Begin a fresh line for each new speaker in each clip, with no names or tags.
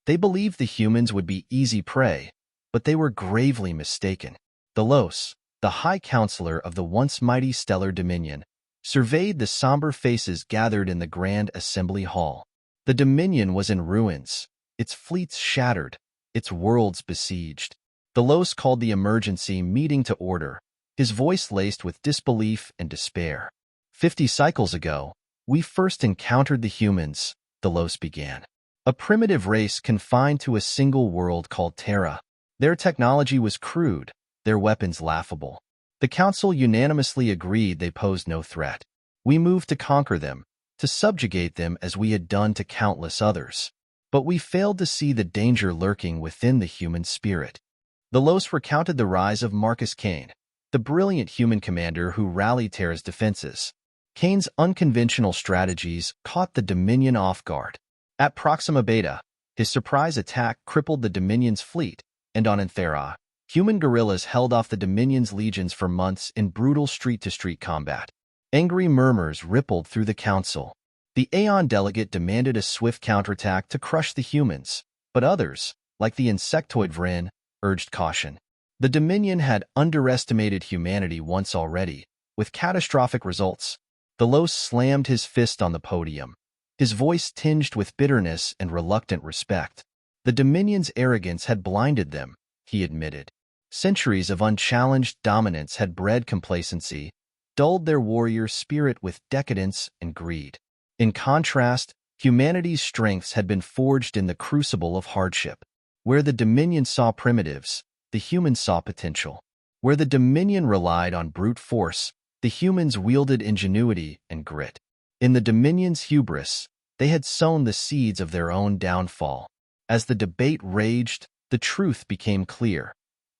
They believed the humans would be easy prey, but they were gravely mistaken. Delos, the High Counselor of the once mighty stellar dominion, surveyed the somber faces gathered in the Grand Assembly Hall. The Dominion was in ruins, its fleets shattered, its worlds besieged. Delos called the emergency meeting to order, his voice laced with disbelief and despair. 50 cycles ago, we first encountered the humans, Delos began. A primitive race confined to a single world called Terra. Their technology was crude, their weapons laughable. The Council unanimously agreed they posed no threat. We moved to conquer them, to subjugate them as we had done to countless others. But we failed to see the danger lurking within the human spirit. Delos recounted the rise of Marcus Kane, the brilliant human commander who rallied Terra's defenses. Kane's unconventional strategies caught the Dominion off guard. At Proxima Beta, his surprise attack crippled the Dominion's fleet, and on Anthera, human guerrillas held off the Dominion's legions for months in brutal street-to-street combat. Angry murmurs rippled through the council. The Aeon delegate demanded a swift counterattack to crush the humans, but others, like the insectoid Vrin, urged caution. The Dominion had underestimated humanity once already, with catastrophic results. Delos slammed his fist on the podium, his voice tinged with bitterness and reluctant respect. The Dominion's arrogance had blinded them, he admitted. Centuries of unchallenged dominance had bred complacency, dulled their warrior spirit with decadence and greed. In contrast, humanity's strengths had been forged in the crucible of hardship. Where the Dominion saw primitives, the humans saw potential. Where the Dominion relied on brute force, the humans wielded ingenuity and grit. In the Dominion's hubris, they had sown the seeds of their own downfall. As the debate raged, the truth became clear.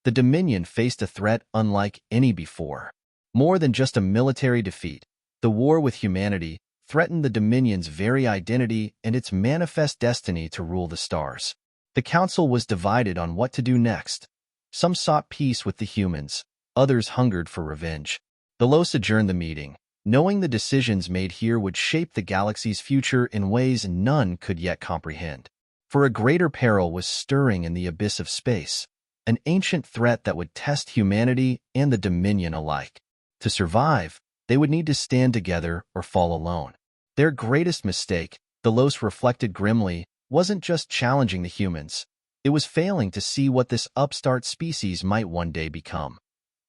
The Dominion faced a threat unlike any before. More than just a military defeat, the war with humanity threatened the Dominion's very identity and its manifest destiny to rule the stars. The Council was divided on what to do next. Some sought peace with the humans, others hungered for revenge. Delos adjourned the meeting, knowing the decisions made here would shape the galaxy's future in ways none could yet comprehend. For a greater peril was stirring in the abyss of space, an ancient threat that would test humanity and the Dominion alike. To survive, they would need to stand together or fall alone. Their greatest mistake, Delos reflected grimly, wasn't just challenging the humans. It was failing to see what this upstart species might one day become.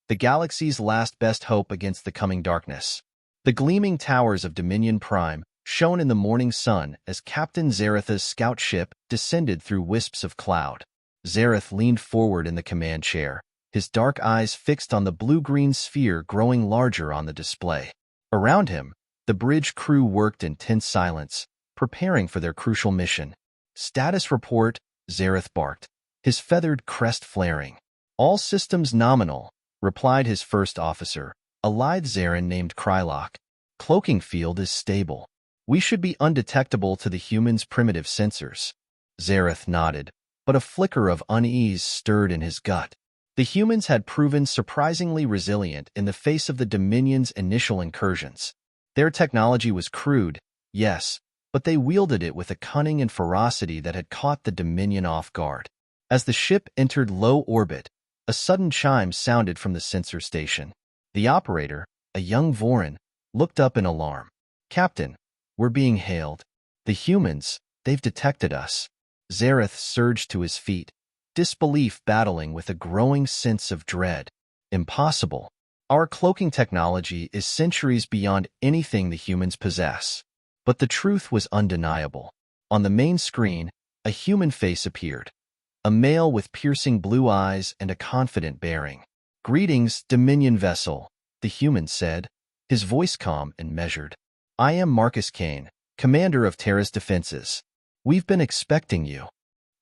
The galaxy's last best hope against the coming darkness. The gleaming towers of Dominion Prime shone in the morning sun as Captain Zaretha's scout ship descended through wisps of cloud. Zareth leaned forward in the command chair, his dark eyes fixed on the blue-green sphere growing larger on the display. Around him, the bridge crew worked in tense silence, preparing for their crucial mission. "Status report," Zareth barked, his feathered crest flaring. "All systems nominal," replied his first officer, a lithe Zarin named Krylock. "Cloaking field is stable. We should be undetectable to the humans' primitive sensors." Zareth nodded, but a flicker of unease stirred in his gut. The humans had proven surprisingly resilient in the face of the Dominion's initial incursions. Their technology was crude, yes, but they wielded it with a cunning and ferocity that had caught the Dominion off guard. As the ship entered low orbit, a sudden chime sounded from the sensor station. The operator, a young Vorin, looked up in alarm. "Captain, we're being hailed. The humans, they've detected us." Zareth surged to his feet, disbelief battling with a growing sense of dread. "Impossible. Our cloaking technology is centuries beyond anything the humans possess." But the truth was undeniable. On the main screen, a human face appeared. A male with piercing blue eyes and a confident bearing. "Greetings, Dominion vessel," the human said, his voice calm and measured. "I am Marcus Kane, commander of Terra's defenses. We've been expecting you."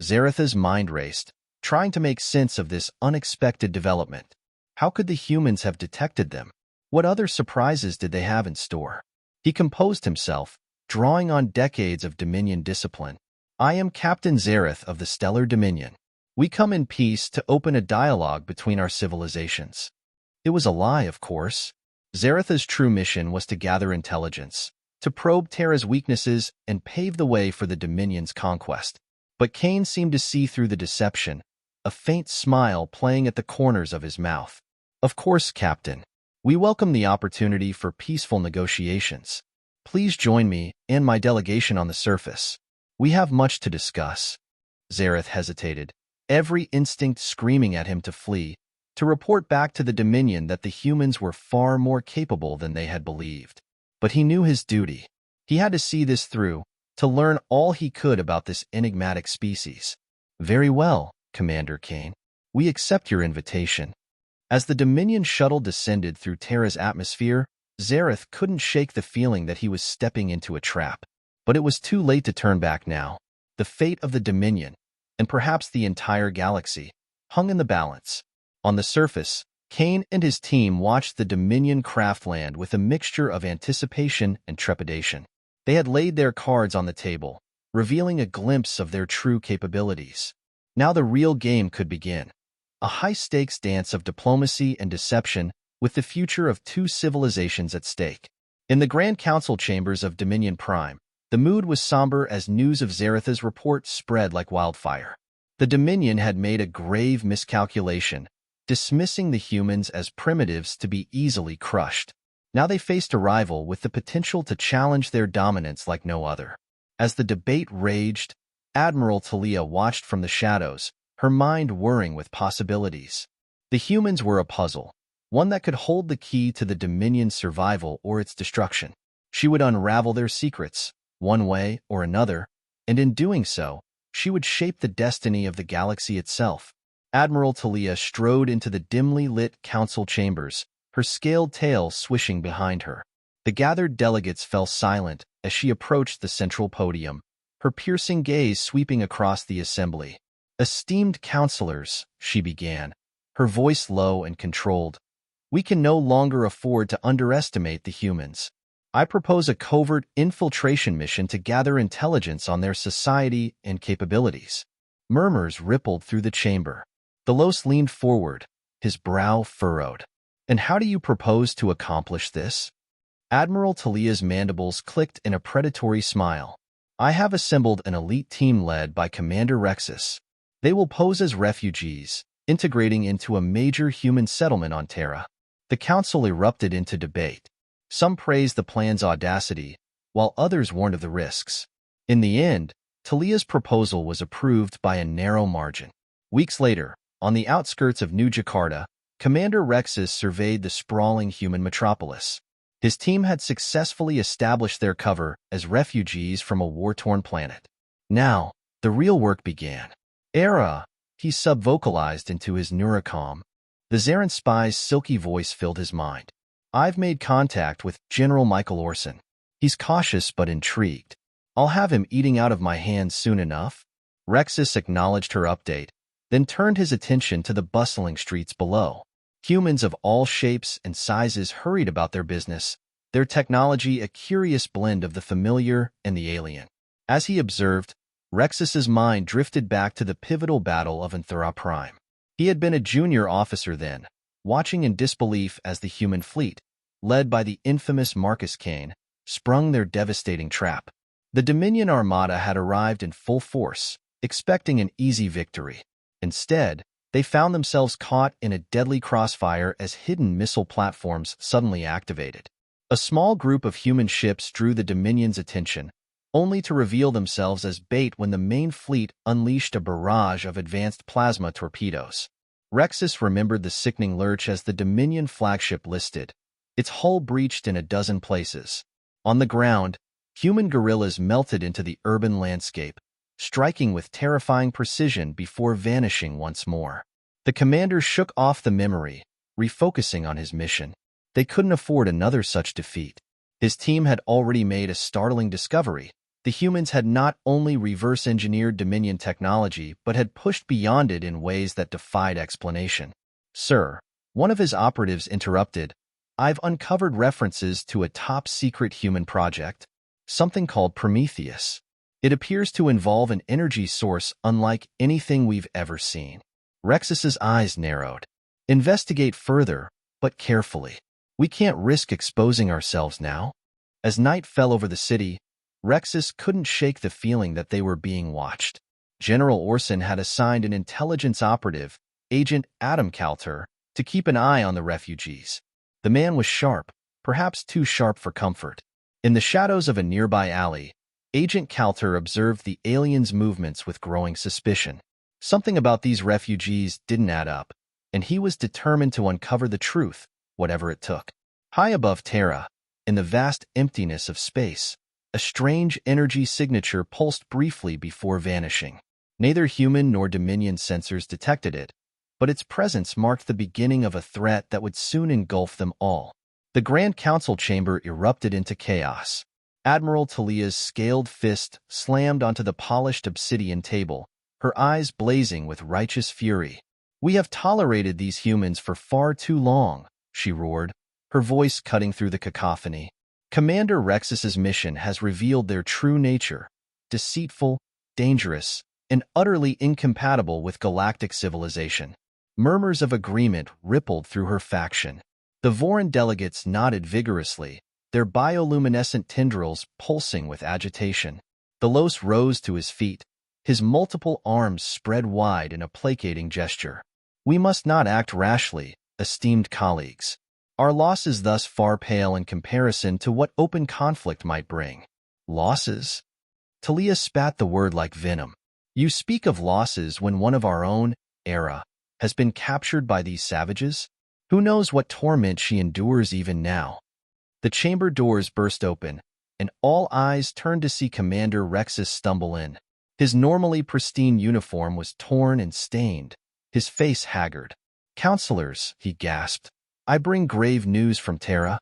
Zaretha's mind raced, trying to make sense of this unexpected development. How could the humans have detected them? What other surprises did they have in store? He composed himself, drawing on decades of Dominion discipline. "I am Captain Zareth of the Stellar Dominion. We come in peace to open a dialogue between our civilizations." It was a lie, of course. Zaretha's true mission was to gather intelligence, to probe Terra's weaknesses and pave the way for the Dominion's conquest. But Kane seemed to see through the deception, a faint smile playing at the corners of his mouth. "Of course, Captain. We welcome the opportunity for peaceful negotiations. Please join me and my delegation on the surface. We have much to discuss." Zareth hesitated, every instinct screaming at him to flee, to report back to the Dominion that the humans were far more capable than they had believed. But he knew his duty. He had to see this through, to learn all he could about this enigmatic species. "Very well, Commander Kane. We accept your invitation." As the Dominion shuttle descended through Terra's atmosphere, Zareth couldn't shake the feeling that he was stepping into a trap. But it was too late to turn back now. The fate of the Dominion, and perhaps the entire galaxy, hung in the balance. On the surface, Kane and his team watched the Dominion craft land with a mixture of anticipation and trepidation. They had laid their cards on the table, revealing a glimpse of their true capabilities. Now the real game could begin. A high-stakes dance of diplomacy and deception with the future of two civilizations at stake. In the Grand Council chambers of Dominion Prime, the mood was somber as news of Zareth's report spread like wildfire. The Dominion had made a grave miscalculation, dismissing the humans as primitives to be easily crushed. Now they faced a rival with the potential to challenge their dominance like no other. As the debate raged, Admiral Thalia watched from the shadows, her mind whirring with possibilities. The humans were a puzzle, one that could hold the key to the Dominion's survival or its destruction. She would unravel their secrets, one way or another, and in doing so, she would shape the destiny of the galaxy itself. Admiral Thalia strode into the dimly lit council chambers, her scaled tail swishing behind her. The gathered delegates fell silent as she approached the central podium, her piercing gaze sweeping across the assembly. "Esteemed counselors," she began, her voice low and controlled, "we can no longer afford to underestimate the humans. I propose a covert infiltration mission to gather intelligence on their society and capabilities." Murmurs rippled through the chamber. Delos leaned forward, his brow furrowed. "And how do you propose to accomplish this?" Admiral Thalia's mandibles clicked in a predatory smile. "I have assembled an elite team led by Commander Rexus. They will pose as refugees, integrating into a major human settlement on Terra." The council erupted into debate. Some praised the plan's audacity, while others warned of the risks. In the end, Thalia's proposal was approved by a narrow margin. Weeks later, on the outskirts of New Jakarta, Commander Rexus surveyed the sprawling human metropolis. His team had successfully established their cover as refugees from a war-torn planet. Now, the real work began. "Era," he sub-vocalized into his neurocom. The Zaran spy's silky voice filled his mind. "I've made contact with General Michael Orson. He's cautious but intrigued. I'll have him eating out of my hands soon enough." Rexus acknowledged her update, then turned his attention to the bustling streets below. Humans of all shapes and sizes hurried about their business, their technology a curious blend of the familiar and the alien. As he observed, Rexus's mind drifted back to the pivotal battle of Anthera Prime. He had been a junior officer then, watching in disbelief as the human fleet, led by the infamous Marcus Kane, sprung their devastating trap. The Dominion Armada had arrived in full force, expecting an easy victory. Instead, they found themselves caught in a deadly crossfire as hidden missile platforms suddenly activated. A small group of human ships drew the Dominion's attention, only to reveal themselves as bait when the main fleet unleashed a barrage of advanced plasma torpedoes. Rexus remembered the sickening lurch as the Dominion flagship listed, its hull breached in a dozen places. On the ground, human guerrillas melted into the urban landscape, striking with terrifying precision before vanishing once more. The commander shook off the memory, refocusing on his mission. They couldn't afford another such defeat. His team had already made a startling discovery. The humans had not only reverse-engineered Dominion technology, but had pushed beyond it in ways that defied explanation. "Sir," one of his operatives interrupted, "I've uncovered references to a top-secret human project, something called Prometheus. It appears to involve an energy source unlike anything we've ever seen." Rexus's eyes narrowed. "Investigate further, but carefully. We can't risk exposing ourselves now." As night fell over the city, Rexus couldn't shake the feeling that they were being watched. General Orson had assigned an intelligence operative, Agent Adam Calter, to keep an eye on the refugees. The man was sharp, perhaps too sharp for comfort. In the shadows of a nearby alley, Agent Calter observed the aliens' movements with growing suspicion. Something about these refugees didn't add up, and he was determined to uncover the truth, whatever it took. High above Terra, in the vast emptiness of space, a strange energy signature pulsed briefly before vanishing. Neither human nor Dominion sensors detected it, but its presence marked the beginning of a threat that would soon engulf them all. The Grand Council chamber erupted into chaos. Admiral Thalia's scaled fist slammed onto the polished obsidian table, her eyes blazing with righteous fury. "We have tolerated these humans for far too long," she roared, her voice cutting through the cacophony. "Commander Rexus's mission has revealed their true nature, deceitful, dangerous, and utterly incompatible with galactic civilization." Murmurs of agreement rippled through her faction. The Voran delegates nodded vigorously, their bioluminescent tendrils pulsing with agitation. The Los rose to his feet, his multiple arms spread wide in a placating gesture. "We must not act rashly, esteemed colleagues. Our losses thus far pale in comparison to what open conflict might bring." "Losses?" Thalia spat the word like venom. "You speak of losses when one of our own era has been captured by these savages? Who knows what torment she endures even now?" The chamber doors burst open, and all eyes turned to see Commander Rexus stumble in. His normally pristine uniform was torn and stained, his face haggard. "Counselors," he gasped, "I bring grave news from Terra."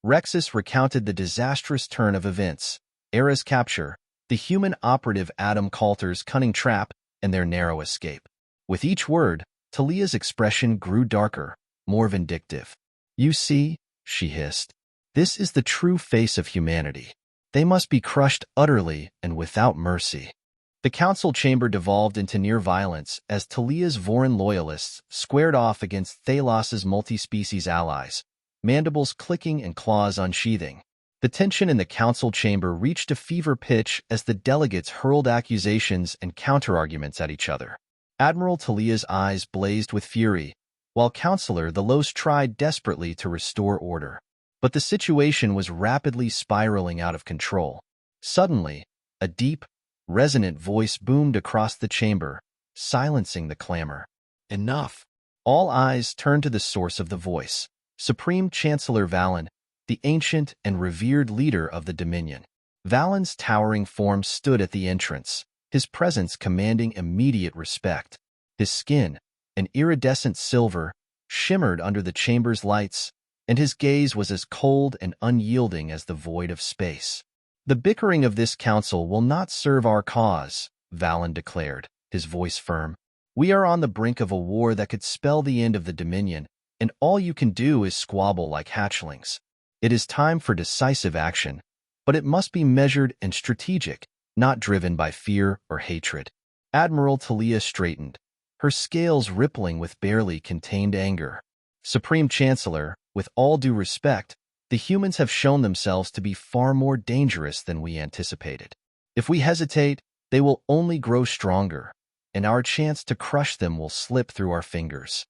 Rexus recounted the disastrous turn of events, Era's capture, the human operative Adam Calter's cunning trap, and their narrow escape. With each word, Thalia's expression grew darker, more vindictive. "You see," she hissed, "this is the true face of humanity. They must be crushed utterly and without mercy." The council chamber devolved into near violence as Thalia's Voran loyalists squared off against Thalos's multi-species allies, mandibles clicking and claws unsheathing. The tension in the council chamber reached a fever pitch as the delegates hurled accusations and counterarguments at each other. Admiral Thalia's eyes blazed with fury, while Counselor Thalos tried desperately to restore order. But the situation was rapidly spiraling out of control. Suddenly, a deep, resonant voice boomed across the chamber, silencing the clamor. "Enough!" All eyes turned to the source of the voice, Supreme Chancellor Valen, the ancient and revered leader of the Dominion. Valen's towering form stood at the entrance, his presence commanding immediate respect. His skin, an iridescent silver, shimmered under the chamber's lights, and his gaze was as cold and unyielding as the void of space. "The bickering of this council will not serve our cause," Valen declared, his voice firm. "We are on the brink of a war that could spell the end of the Dominion, and all you can do is squabble like hatchlings. It is time for decisive action, but it must be measured and strategic, not driven by fear or hatred." Admiral Thalia straightened, her scales rippling with barely contained anger. "Supreme Chancellor, with all due respect, the humans have shown themselves to be far more dangerous than we anticipated. If we hesitate, they will only grow stronger, and our chance to crush them will slip through our fingers."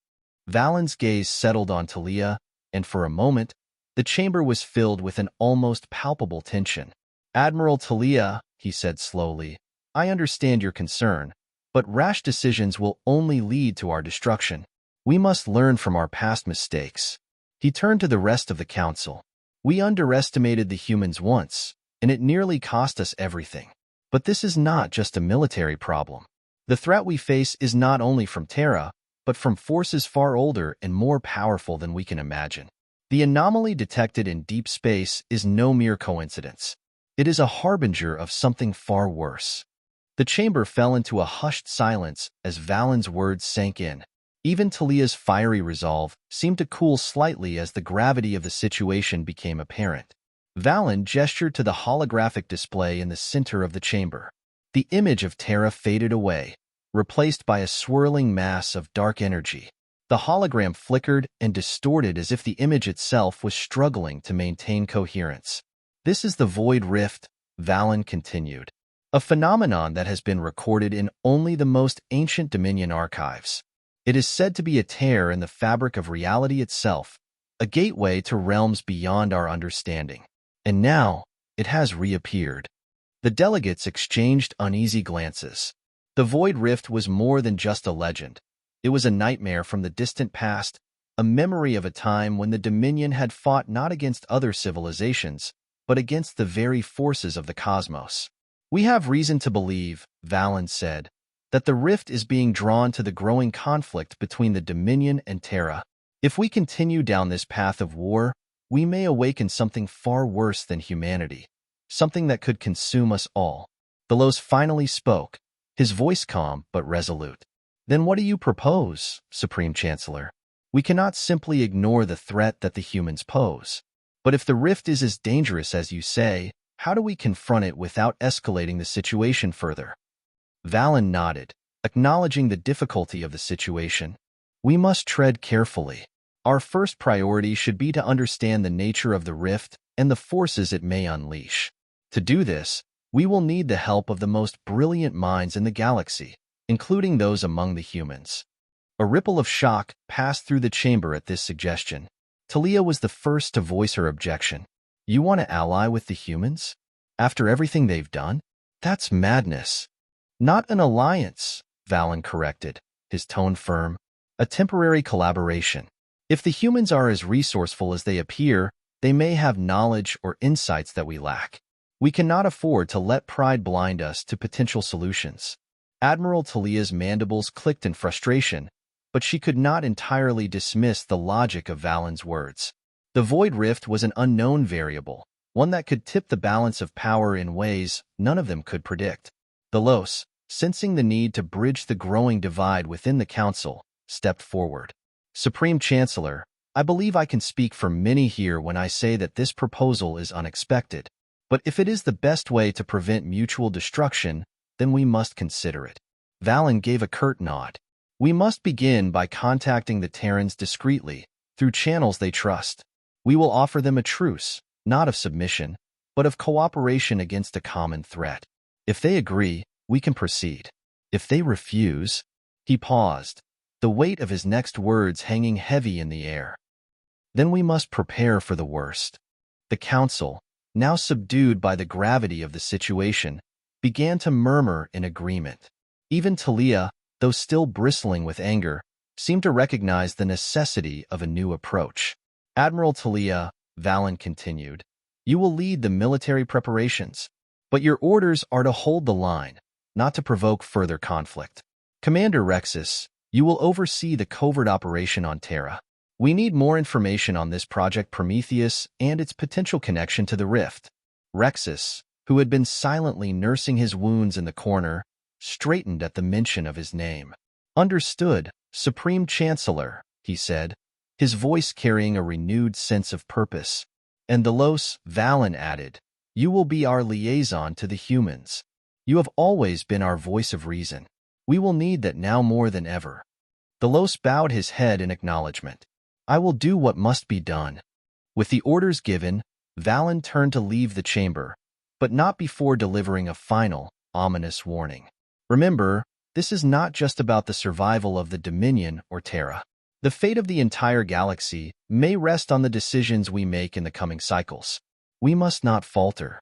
Valen's gaze settled on Thalia, and for a moment, the chamber was filled with an almost palpable tension. "Admiral Thalia," he said slowly, "I understand your concern, but rash decisions will only lead to our destruction. We must learn from our past mistakes." He turned to the rest of the council. "We underestimated the humans once, and it nearly cost us everything. But this is not just a military problem. The threat we face is not only from Terra, but from forces far older and more powerful than we can imagine. The anomaly detected in deep space is no mere coincidence. It is a harbinger of something far worse." The chamber fell into a hushed silence as Valen's words sank in. Even Thalia's fiery resolve seemed to cool slightly as the gravity of the situation became apparent. Valen gestured to the holographic display in the center of the chamber. The image of Terra faded away, replaced by a swirling mass of dark energy. The hologram flickered and distorted as if the image itself was struggling to maintain coherence. "This is the Void Rift," Valen continued. a phenomenon that has been recorded in only the most ancient Dominion archives. It is said to be a tear in the fabric of reality itself, a gateway to realms beyond our understanding. And now, it has reappeared. The delegates exchanged uneasy glances. The Void Rift was more than just a legend. It was a nightmare from the distant past, a memory of a time when the Dominion had fought not against other civilizations, but against the very forces of the cosmos. "We have reason to believe," Valen said, "that the rift is being drawn to the growing conflict between the Dominion and Terra. If we continue down this path of war, we may awaken something far worse than humanity, something that could consume us all." Delos finally spoke, his voice calm but resolute. "Then what do you propose, Supreme Chancellor? We cannot simply ignore the threat that the humans pose. But if the rift is as dangerous as you say, how do we confront it without escalating the situation further?" Valen nodded, acknowledging the difficulty of the situation. "We must tread carefully. Our first priority should be to understand the nature of the rift and the forces it may unleash. To do this, we will need the help of the most brilliant minds in the galaxy, including those among the humans." A ripple of shock passed through the chamber at this suggestion. Thalia was the first to voice her objection. "You want to ally with the humans? After everything they've done? That's madness." "Not an alliance," Valen corrected, his tone firm. "A temporary collaboration. If the humans are as resourceful as they appear, they may have knowledge or insights that we lack. We cannot afford to let pride blind us to potential solutions." Admiral Thalia's mandibles clicked in frustration, but she could not entirely dismiss the logic of Valen's words. The Void Rift was an unknown variable, one that could tip the balance of power in ways none of them could predict. Delos, sensing the need to bridge the growing divide within the Council, stepped forward. "Supreme Chancellor, I believe I can speak for many here when I say that this proposal is unexpected. But if it is the best way to prevent mutual destruction, then we must consider it." Valen gave a curt nod. "We must begin by contacting the Terrans discreetly, through channels they trust. We will offer them a truce, not of submission, but of cooperation against a common threat. If they agree, we can proceed. If they refuse—" He paused, the weight of his next words hanging heavy in the air. "Then we must prepare for the worst." The Council, now subdued by the gravity of the situation, began to murmur in agreement. Even Thalia, though still bristling with anger, seemed to recognize the necessity of a new approach. "Admiral Thalia," Valen continued, "you will lead the military preparations, but your orders are to hold the line, not to provoke further conflict. Commander Rexus, you will oversee the covert operation on Terra. We need more information on this Project Prometheus and its potential connection to the Rift." Rexus, who had been silently nursing his wounds in the corner, straightened at the mention of his name. "Understood, Supreme Chancellor," he said, his voice carrying a renewed sense of purpose. "And Delos," Valen added, "you will be our liaison to the humans. You have always been our voice of reason. We will need that now more than ever." Delos bowed his head in acknowledgement. "I will do what must be done." With the orders given, Valen turned to leave the chamber, but not before delivering a final, ominous warning. "Remember, this is not just about the survival of the Dominion or Terra. The fate of the entire galaxy may rest on the decisions we make in the coming cycles. We must not falter."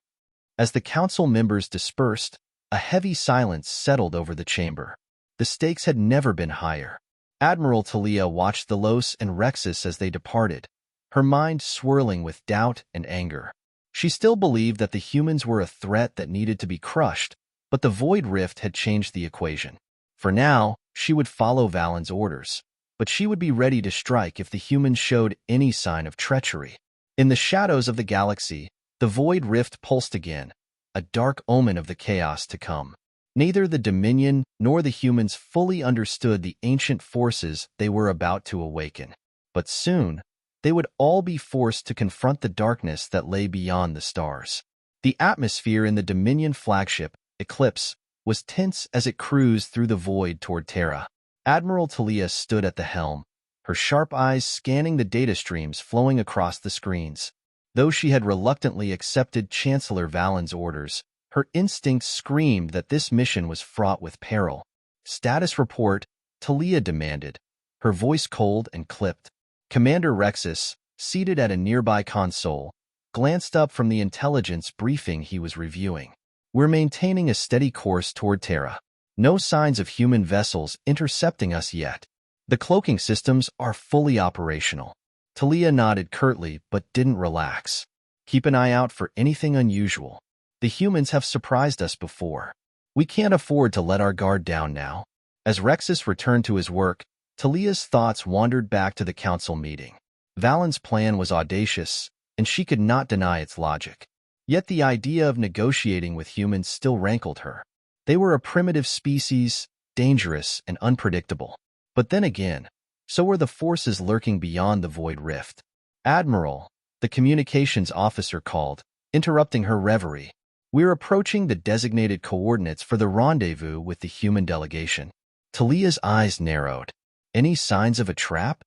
As the Council members dispersed, a heavy silence settled over the chamber. The stakes had never been higher. Admiral Thalia watched Delos and Rexus as they departed, her mind swirling with doubt and anger. She still believed that the humans were a threat that needed to be crushed, but the Void Rift had changed the equation. For now, she would follow Valen's orders, but she would be ready to strike if the humans showed any sign of treachery. In the shadows of the galaxy, the Void Rift pulsed again, a dark omen of the chaos to come. Neither the Dominion nor the humans fully understood the ancient forces they were about to awaken. But soon, they would all be forced to confront the darkness that lay beyond the stars. The atmosphere in the Dominion flagship, Eclipse, was tense as it cruised through the void toward Terra. Admiral Thalia stood at the helm, her sharp eyes scanning the data streams flowing across the screens. Though she had reluctantly accepted Chancellor Valen's orders, Her instincts screamed that this mission was fraught with peril. "Status report," Thalia demanded, her voice cold and clipped. Commander Rexus, seated at a nearby console, glanced up from the intelligence briefing he was reviewing. "We're maintaining a steady course toward Terra. No signs of human vessels intercepting us yet. The cloaking systems are fully operational." Thalia nodded curtly but didn't relax. "Keep an eye out for anything unusual. The humans have surprised us before. We can't afford to let our guard down now." As Rexus returned to his work, Thalia's thoughts wandered back to the council meeting. Valen's plan was audacious, and she could not deny its logic. Yet the idea of negotiating with humans still rankled her. They were a primitive species, dangerous and unpredictable. But then again, so were the forces lurking beyond the Void Rift. "Admiral," the communications officer called, interrupting her reverie. "We're approaching the designated coordinates for the rendezvous with the human delegation." Thalia's eyes narrowed. "Any signs of a trap?"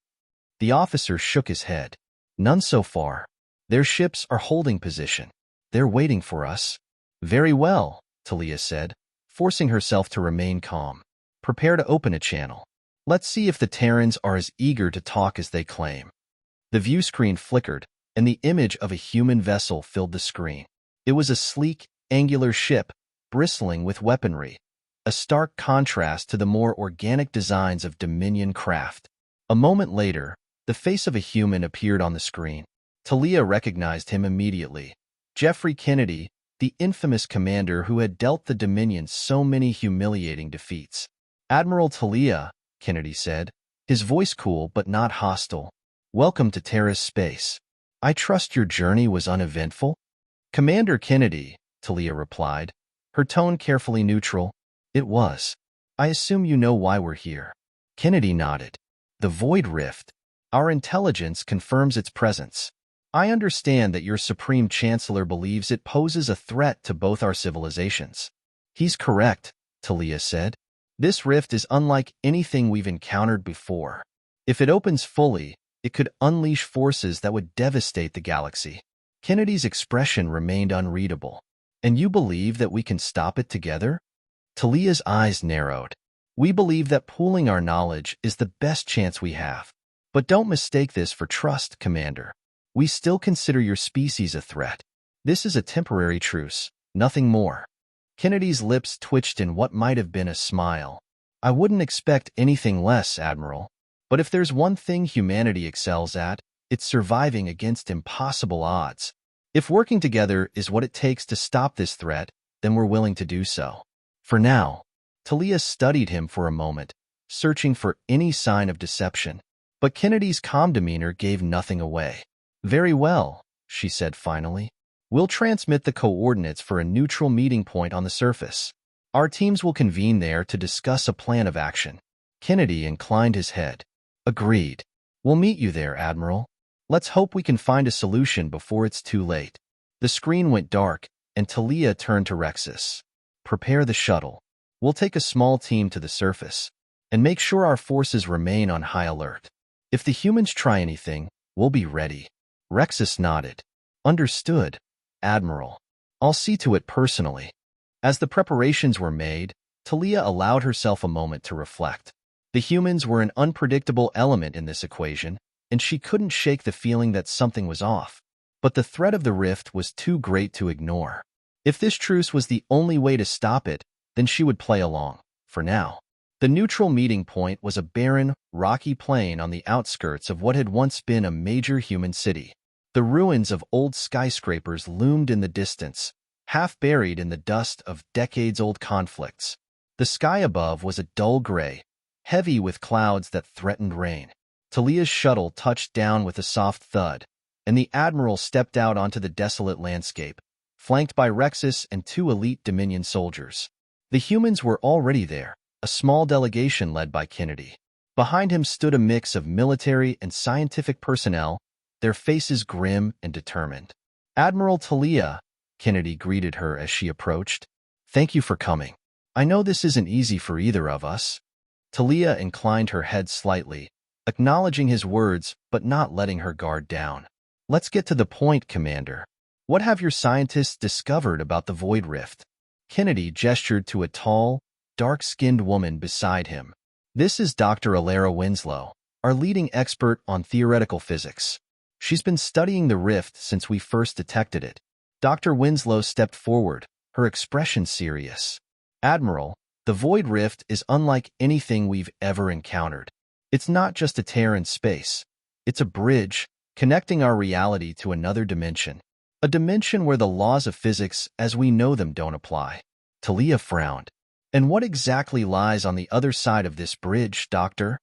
The officer shook his head. "None so far. Their ships are holding position. They're waiting for us." "Very well," Thalia said, forcing herself to remain calm. "Prepare to open a channel. Let's see if the Terrans are as eager to talk as they claim." The view screen flickered, and the image of a human vessel filled the screen. It was a sleek, angular ship, bristling with weaponry, a stark contrast to the more organic designs of Dominion craft. A moment later, the face of a human appeared on the screen. Thalia recognized him immediately. Jeffrey Kennedy, the infamous commander who had dealt the Dominion so many humiliating defeats. "Admiral Thalia," Kennedy said, his voice cool but not hostile. "Welcome to Terra's space. I trust your journey was uneventful?" "Commander Kennedy," Thalia replied, her tone carefully neutral. "It was. I assume you know why we're here." Kennedy nodded. "The Void Rift. Our intelligence confirms its presence. I understand that your Supreme Chancellor believes it poses a threat to both our civilizations." "He's correct," Thalia said. "This rift is unlike anything we've encountered before. If it opens fully, it could unleash forces that would devastate the galaxy." Kennedy's expression remained unreadable. "And you believe that we can stop it together?" Thalia's eyes narrowed. "We believe that pooling our knowledge is the best chance we have. But don't mistake this for trust, Commander. We still consider your species a threat. This is a temporary truce, nothing more." Kennedy's lips twitched in what might have been a smile. "I wouldn't expect anything less, Admiral. But if there's one thing humanity excels at, it's surviving against impossible odds. If working together is what it takes to stop this threat, then we're willing to do so." For now, Thalia studied him for a moment, searching for any sign of deception. But Kennedy's calm demeanor gave nothing away. "Very well," she said finally. "We'll transmit the coordinates for a neutral meeting point on the surface. Our teams will convene there to discuss a plan of action." Kennedy inclined his head. "Agreed. We'll meet you there, Admiral. Let's hope we can find a solution before it's too late." The screen went dark, and Thalia turned to Rexus. "Prepare the shuttle. We'll take a small team to the surface, and make sure our forces remain on high alert. If the humans try anything, we'll be ready." Rexus nodded. "Understood, Admiral. I'll see to it personally." As the preparations were made, Thalia allowed herself a moment to reflect. The humans were an unpredictable element in this equation, and she couldn't shake the feeling that something was off. But the threat of the rift was too great to ignore. If this truce was the only way to stop it, then she would play along, for now. The neutral meeting point was a barren, rocky plain on the outskirts of what had once been a major human city. The ruins of old skyscrapers loomed in the distance, half buried in the dust of decades-old conflicts. The sky above was a dull gray, heavy with clouds that threatened rain. Thalia's shuttle touched down with a soft thud, and the Admiral stepped out onto the desolate landscape, flanked by Rexus and 2 elite Dominion soldiers. The humans were already there, a small delegation led by Kennedy. Behind him stood a mix of military and scientific personnel, their faces grim and determined. "Admiral Thalia," Kennedy greeted her as she approached. "Thank you for coming. I know this isn't easy for either of us." Thalia inclined her head slightly, acknowledging his words but not letting her guard down. "Let's get to the point, Commander. What have your scientists discovered about the Void Rift?" Kennedy gestured to a tall, dark-skinned woman beside him. This is Dr. Alara Winslow, our leading expert on theoretical physics. She's been studying the rift since we first detected it. Dr. Winslow stepped forward, her expression serious. Admiral, the void rift is unlike anything we've ever encountered. It's not just a tear in space. It's a bridge connecting our reality to another dimension. A dimension where the laws of physics as we know them don't apply. Thalia frowned. And what exactly lies on the other side of this bridge, Doctor?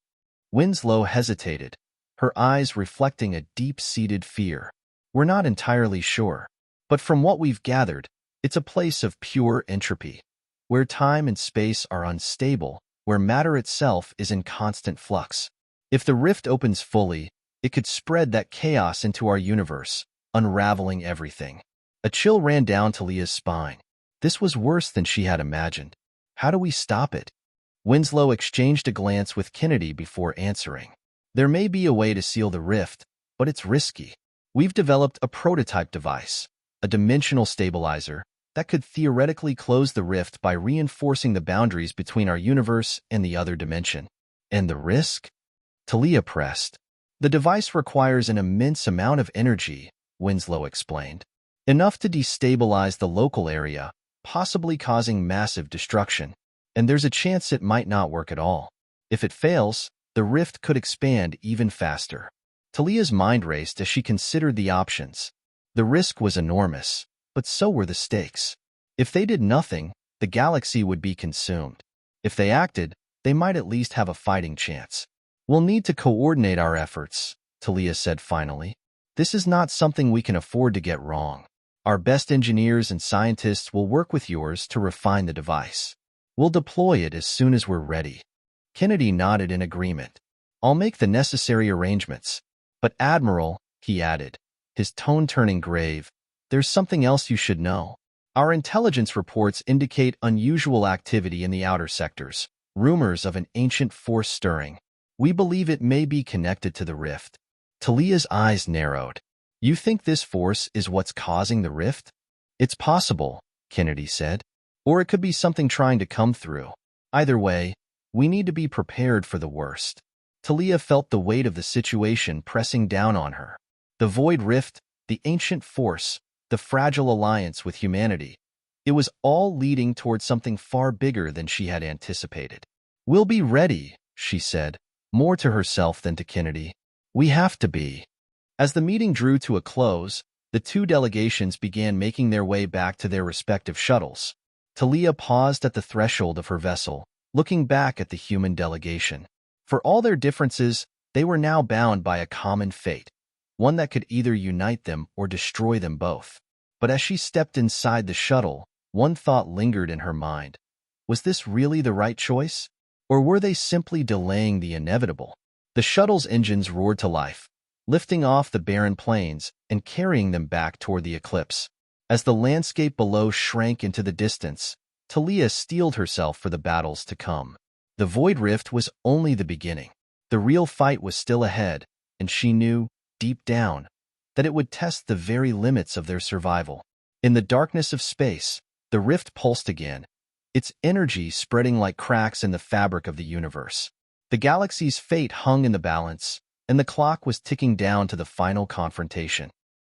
Winslow hesitated, her eyes reflecting a deep-seated fear. We're not entirely sure, but from what we've gathered, it's a place of pure entropy, where time and space are unstable, where matter itself is in constant flux. If the rift opens fully, it could spread that chaos into our universe, unraveling everything. A chill ran down Thalia's spine. This was worse than she had imagined. How do we stop it? Winslow exchanged a glance with Kennedy before answering. There may be a way to seal the rift, but it's risky. We've developed a prototype device, a dimensional stabilizer, that could theoretically close the rift by reinforcing the boundaries between our universe and the other dimension. And the risk? Thalia pressed. The device requires an immense amount of energy, Winslow explained. Enough to destabilize the local area, possibly causing massive destruction. And there's a chance it might not work at all. If it fails, the rift could expand even faster. Thalia's mind raced as she considered the options. The risk was enormous, but so were the stakes. If they did nothing, the galaxy would be consumed. If they acted, they might at least have a fighting chance. We'll need to coordinate our efforts, Thalia said finally. This is not something we can afford to get wrong. Our best engineers and scientists will work with yours to refine the device. We'll deploy it as soon as we're ready. Kennedy nodded in agreement. I'll make the necessary arrangements. But Admiral, he added, his tone turning grave, there's something else you should know. Our intelligence reports indicate unusual activity in the outer sectors, rumors of an ancient force stirring. We believe it may be connected to the rift. Thalia's eyes narrowed. You think this force is what's causing the rift? It's possible, Kennedy said. Or it could be something trying to come through. Either way, we need to be prepared for the worst. Thalia felt the weight of the situation pressing down on her. The void rift, the ancient force, the fragile alliance with humanity. It was all leading toward something far bigger than she had anticipated. We'll be ready, she said, more to herself than to Kennedy. We have to be. As the meeting drew to a close, the two delegations began making their way back to their respective shuttles. Thalia paused at the threshold of her vessel, looking back at the human delegation. For all their differences, they were now bound by a common fate, one that could either unite them or destroy them both. But as she stepped inside the shuttle, one thought lingered in her mind. Was this really the right choice? Or were they simply delaying the inevitable? The shuttle's engines roared to life, lifting off the barren plains and carrying them back toward the eclipse. As the landscape below shrank into the distance, Thalia steeled herself for the battles to come. The Void Rift was only the beginning. The real fight was still ahead, and she knew, deep down, that it would test the very limits of their survival. In the darkness of space, the rift pulsed again, its energy spreading like cracks in the fabric of the universe. The galaxy's fate hung in the balance, and the clock was ticking down to the final confrontation.